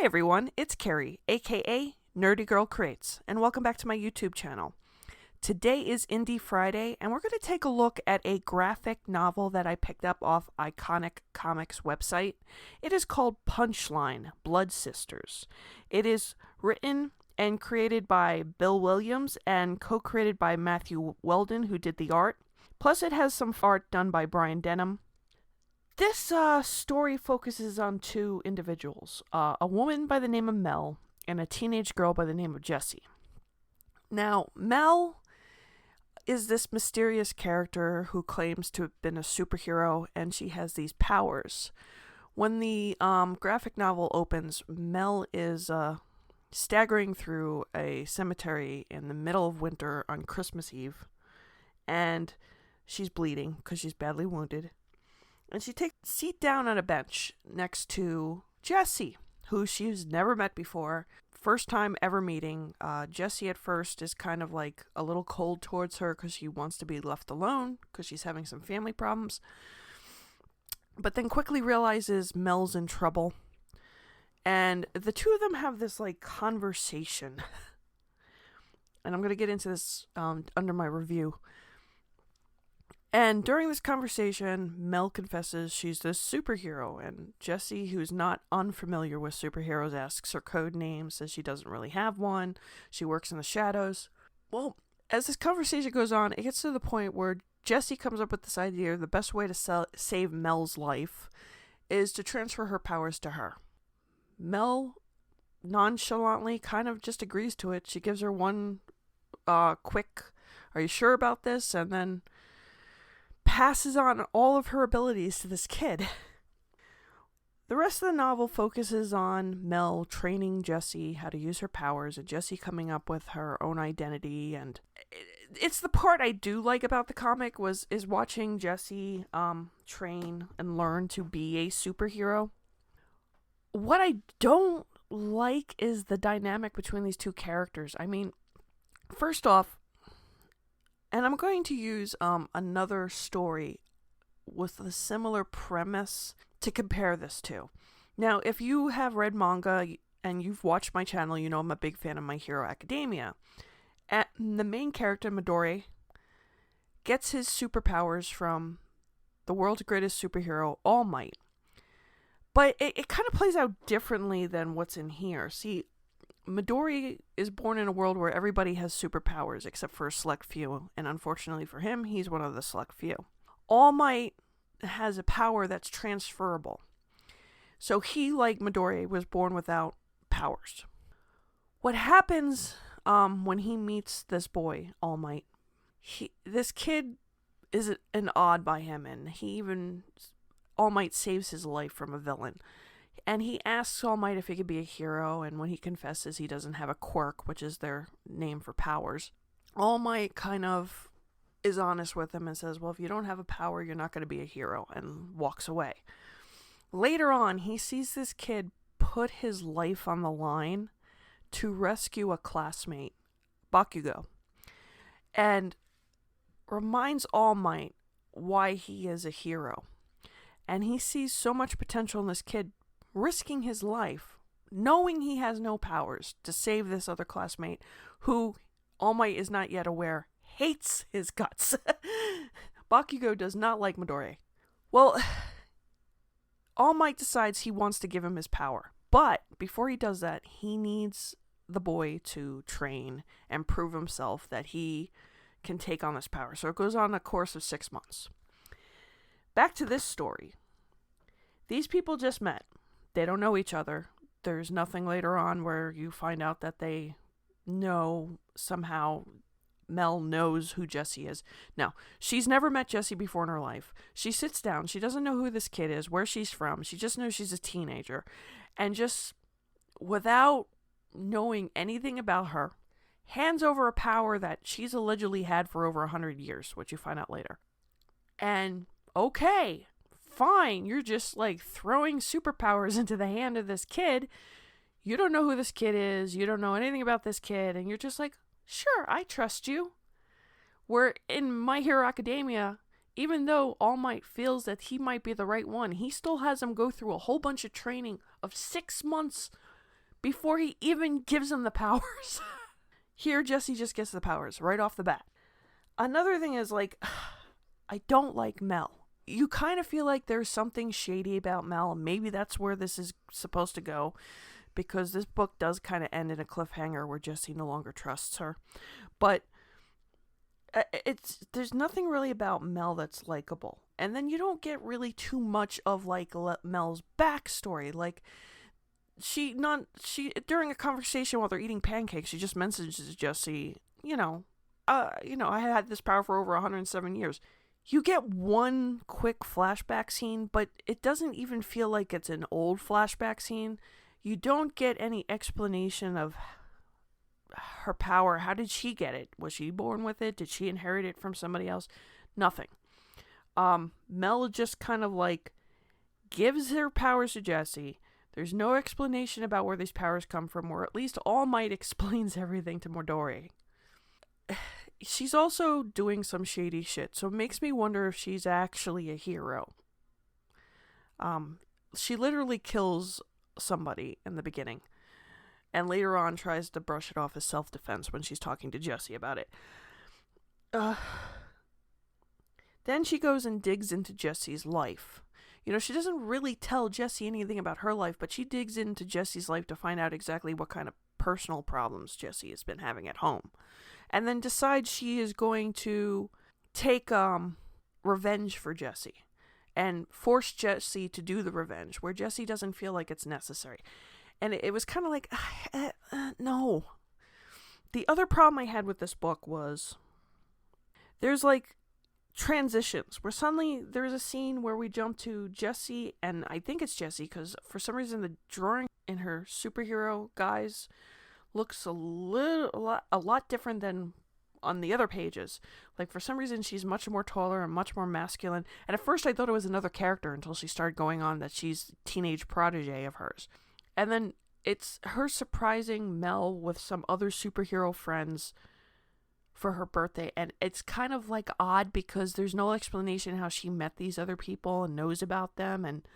Hi everyone, it's Carrie, aka Nerdy Girl Creates, and welcome back to my YouTube channel. Today is Indie Friday, and we're going to take a look at a graphic novel that I picked up off Iconic Comics website. It is called Punchline, Blood Sisters. It is written and created by Bill Williams and co-created by Matthew Weldon, who did the art. Plus it has some art done by Brian Denham. This story focuses on two individuals, a woman by the name of Mel and a teenage girl by the name of Jessie. Now, Mel is this mysterious character who claims to have been a superhero, and she has these powers. When the graphic novel opens, Mel is staggering through a cemetery in the middle of winter on Christmas Eve, and she's bleeding because she's badly wounded. And she takes a seat down on a bench next to Jessie, who she's never met before. First time ever meeting. Jessie at first is kind of like a little cold towards her because she wants to be left alone because she's having some family problems. But then quickly realizes Mel's in trouble. And the two of them have this like conversation. And I'm going to get into this under my review. And during this conversation, Mel confesses she's this superhero, and Jessie, who's not unfamiliar with superheroes, asks her code name, says she doesn't really have one, she works in the shadows. Well, as this conversation goes on, it gets to the point where Jessie comes up with this idea the best way to save Mel's life is to transfer her powers to her. Mel nonchalantly kind of just agrees to it. She gives her one quick, "Are you sure about this?" and then passes on all of her abilities to this kid. The rest of the novel focuses on Mel training Jessie how to use her powers, and Jessie coming up with her own identity. And it's the part I do like about the comic is watching Jessie train and learn to be a superhero. What I don't like is the dynamic between these two characters. I mean, first off, and I'm going to use another story with a similar premise to compare this to. Now, if you have read manga and you've watched my channel, you know I'm a big fan of My Hero Academia. And the main character, Midori, gets his superpowers from the world's greatest superhero, All Might. But it kind of plays out differently than what's in here. See, Midori is born in a world where everybody has superpowers except for a select few, and unfortunately for him, he's one of the select few. All Might has a power that's transferable. So he, like Midori, was born without powers. What happens when he meets this boy, All Might, this kid is an odd by him, and All Might saves his life from a villain. And he asks All Might if he could be a hero, and when he confesses he doesn't have a quirk, which is their name for powers, All Might kind of is honest with him and says, well, if you don't have a power, you're not going to be a hero, and walks away. Later on, he sees this kid put his life on the line to rescue a classmate, Bakugo, and reminds All Might why he is a hero. And he sees so much potential in this kid risking his life, knowing he has no powers, to save this other classmate who All Might is not yet aware hates his guts. Bakugo does not like Midori. Well, All Might decides he wants to give him his power, but before he does that, he needs the boy to train and prove himself that he can take on this power. So it goes on a course of 6 months. Back to this story. These people just met. They don't know each other. There's nothing later on where you find out that they know somehow Mel knows who Jessie is. No, she's never met Jessie before in her life. She sits down. She doesn't know who this kid is, where she's from. She just knows she's a teenager. And just without knowing anything about her, hands over a power that she's allegedly had for over 100 years, which you find out later. And okay, fine, you're just like throwing superpowers into the hand of this kid. You don't know who this kid is. You don't know anything about this kid. And you're just like, sure, I trust you. Where in My Hero Academia, even though All Might feels that he might be the right one, he still has him go through a whole bunch of training of 6 months before he even gives him the powers. Here, Jesse just gets the powers right off the bat. Another thing is, like, I don't like Mel. You kind of feel like there's something shady about Mel, and maybe that's where this is supposed to go, because this book does kind of end in a cliffhanger where Jesse no longer trusts her. But there's nothing really about Mel that's likable. And then you don't get really too much of, like, Mel's backstory. Like, she during a conversation while they're eating pancakes, she just messages Jesse, I had this power for over 107 years. You get one quick flashback scene, but it doesn't even feel like it's an old flashback scene. You don't get any explanation of her power. How did she get it? Was she born with it? Did she inherit it from somebody else? Nothing. Mel just kind of, like, gives her powers to Jesse. There's no explanation about where these powers come from, or at least All Might explains everything to Midori. She's also doing some shady shit, so it makes me wonder if she's actually a hero. She literally kills somebody in the beginning, and later on tries to brush it off as self-defense when she's talking to Jesse about it. Then she goes and digs into Jesse's life. She doesn't really tell Jesse anything about her life, but she digs into Jesse's life to find out exactly what kind of personal problems Jesse has been having at home. And then decides she is going to take revenge for Jesse and force Jesse to do the revenge where Jesse doesn't feel like it's necessary. And it was kind of like, no. The other problem I had with this book was there's, like, transitions where suddenly there's a scene where we jump to Jesse, and I think it's Jesse because for some reason the drawing in her superhero guise looks a lot different than on the other pages. Like, for some reason she's much more taller and much more masculine, and at first I thought it was another character until she started going on that she's a teenage protege of hers. And then it's her surprising Mel with some other superhero friends for her birthday, and it's kind of, like, odd because there's no explanation how she met these other people and knows about them, and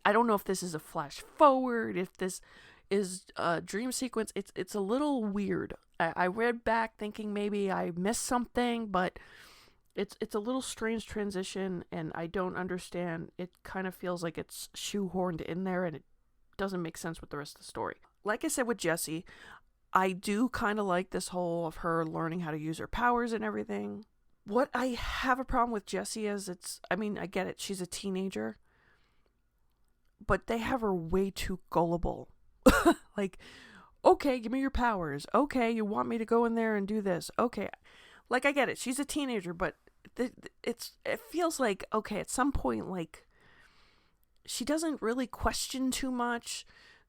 I don't know if this is a flash forward, if this is a dream sequence. It's a little weird. I read back thinking maybe I missed something, but it's a little strange transition, and I don't understand. It kind of feels like it's shoehorned in there, and it doesn't make sense with the rest of the story. Like I said with Jessie, I do kind of like this whole of her learning how to use her powers and everything. What I have a problem with Jessie is I get it, she's a teenager, but they have her way too gullible. Like, okay, give me your powers. Okay, you want me to go in there and do this. Okay, like, I get it, she's a teenager, but it feels like, okay, at some point, like, she doesn't really question too much.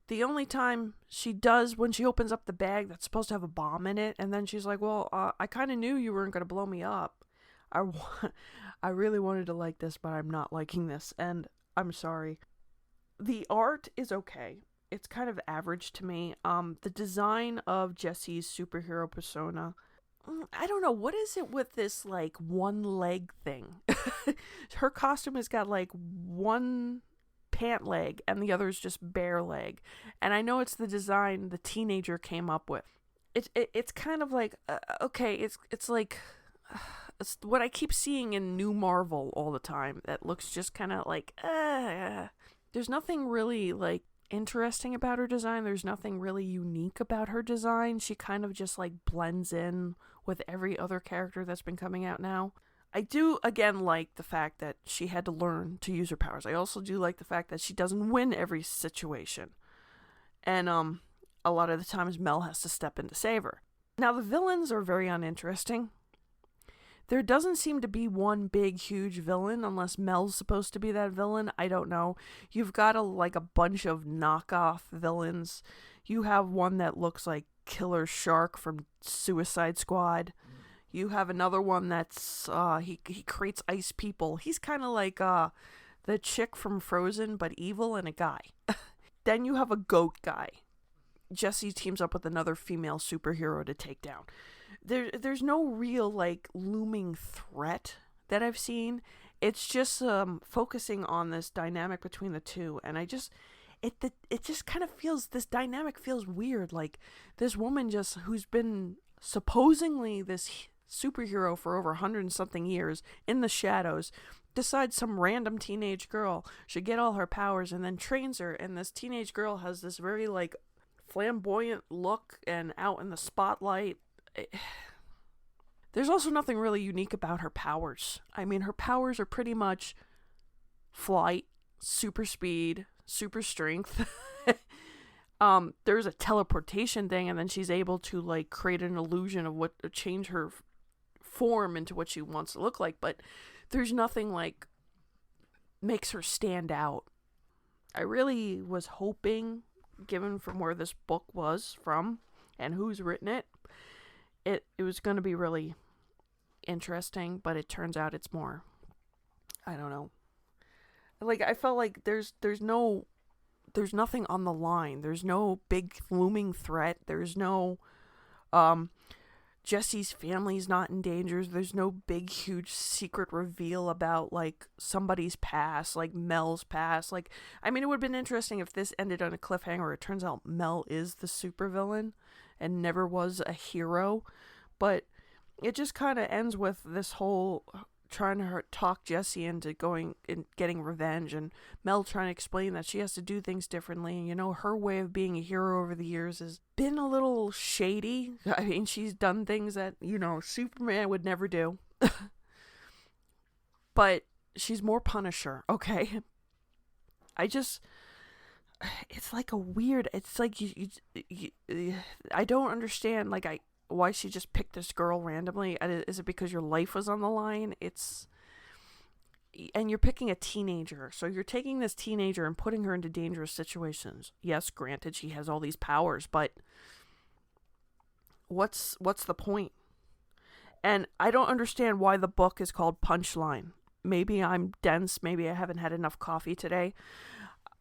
The only time she does when she opens up the bag that's supposed to have a bomb in it, and then she's like, well, I kind of knew you weren't going to blow me up. I really wanted to like this, but I'm not liking this, and I'm sorry. The art is okay. It's kind of average to me. The design of Jessie's superhero persona, I don't know, what is it with this, like, one leg thing? Her costume has got, like, one pant leg and the other is just bare leg, and I know it's the design the teenager came up with. It's kind of like, okay, it's like it's what I keep seeing in New Marvel all the time. That looks just kind of like, there's nothing really, like, interesting about her design. There's nothing really unique about her design. She kind of just, like, blends in with every other character that's been coming out now. I do, again, like the fact that she had to learn to use her powers. I also do like the fact that she doesn't win every situation. And a lot of the times Mel has to step in to save her. Now, the villains are very uninteresting. There doesn't seem to be one big, huge villain, unless Mel's supposed to be that villain. I don't know. You've got a bunch of knockoff villains. You have one that looks like Killer Shark from Suicide Squad. You have another one that's, he creates ice people. He's kind of like the chick from Frozen, but evil and a guy. Then you have a goat guy. Jessie teams up with another female superhero to take down. There's no real, like, looming threat that I've seen. It's just focusing on this dynamic between the two, and it just kind of feels, this dynamic feels weird. Like, this woman just, who's been supposedly this superhero for over 100 and something years in the shadows, decides some random teenage girl should get all her powers, and then trains her, and this teenage girl has this very, like, flamboyant look and out in the spotlight. There's also nothing really unique about her powers. I mean, her powers are pretty much flight, super speed, super strength. There's a teleportation thing, and then she's able to, like, create an illusion of change her form into what she wants to look like, but there's nothing, like, makes her stand out. I really was hoping, given from where this book was from and who's written it, it was going to be really interesting, but it turns out it's more, I don't know. Like, I felt like there's nothing on the line. There's no big looming threat. There's no, Jesse's family's not in danger. There's no big, huge secret reveal about, like, somebody's past, like Mel's past. Like, I mean, it would have been interesting if this ended on a cliffhanger. It turns out Mel is the supervillain and never was a hero. But it just kind of ends with this whole trying to talk Jesse into going and getting revenge, and Mel trying to explain that she has to do things differently. And, you know, her way of being a hero over the years has been a little shady. I mean, she's done things that, you know, Superman would never do. But she's more Punisher, okay? It's like a weird, it's like I don't understand, like, why she just picked this girl randomly. Is it because your life was on the line? And you're picking a teenager, so you're taking this teenager and putting her into dangerous situations. Yes, granted, she has all these powers, but what's the point? And I don't understand why the book is called Punchline. Maybe I'm dense, maybe I haven't had enough coffee today.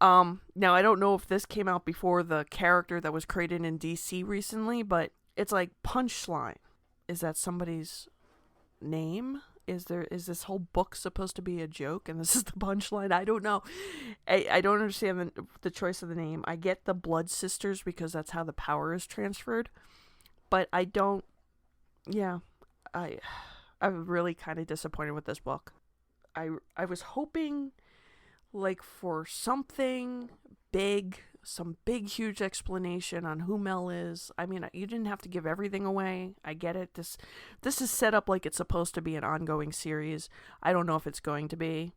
Now I don't know if this came out before the character that was created in DC recently, but it's like Punchline. Is that somebody's name? Is this whole book supposed to be a joke and this is the punchline? I don't know. I don't understand the choice of the name. I get the Blood Sisters because that's how the power is transferred. But I don't, I'm really kind of disappointed with this book. I was hoping, like, for something big, some big, huge explanation on who Mel is. I mean, you didn't have to give everything away. I get it. This is set up like it's supposed to be an ongoing series. I don't know if it's going to be.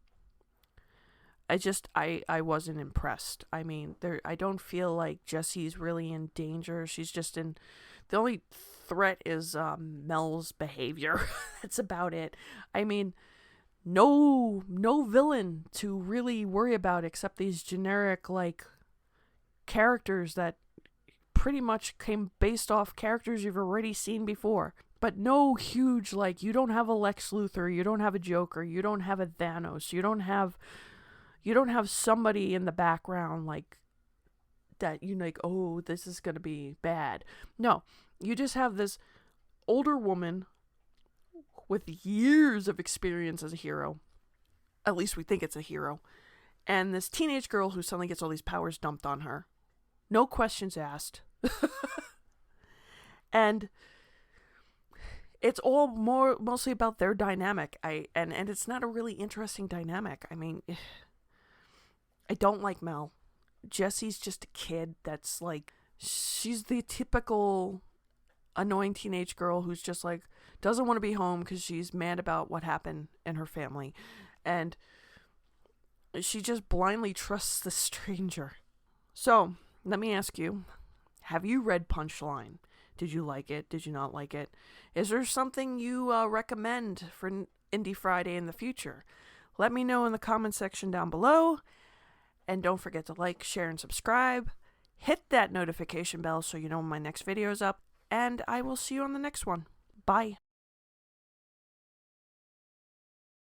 I wasn't impressed. I mean, I don't feel like Jessie's really in danger. She's just in, the only threat is Mel's behavior. That's about it. I mean, no villain to really worry about except these generic, like, characters that pretty much came based off characters you've already seen before. But no huge, like, you don't have a Lex Luthor, you don't have a Joker, you don't have a Thanos, you don't have somebody in the background, like, that you like, oh, this is gonna be bad. No, you just have this older woman with years of experience as a hero. At least we think it's a hero. And this teenage girl who suddenly gets all these powers dumped on her. No questions asked. And it's all mostly about their dynamic. And it's not a really interesting dynamic. I mean, I don't like Mel. Jessie's just a kid that's like, she's the typical annoying teenage girl who's just like, doesn't want to be home because she's mad about what happened in her family. And she just blindly trusts the stranger. So, let me ask you, have you read Punchline? Did you like it? Did you not like it? Is there something you recommend for Indie Friday in the future? Let me know in the comment section down below. And don't forget to like, share, and subscribe. Hit that notification bell so you know when my next video is up. And I will see you on the next one. Bye.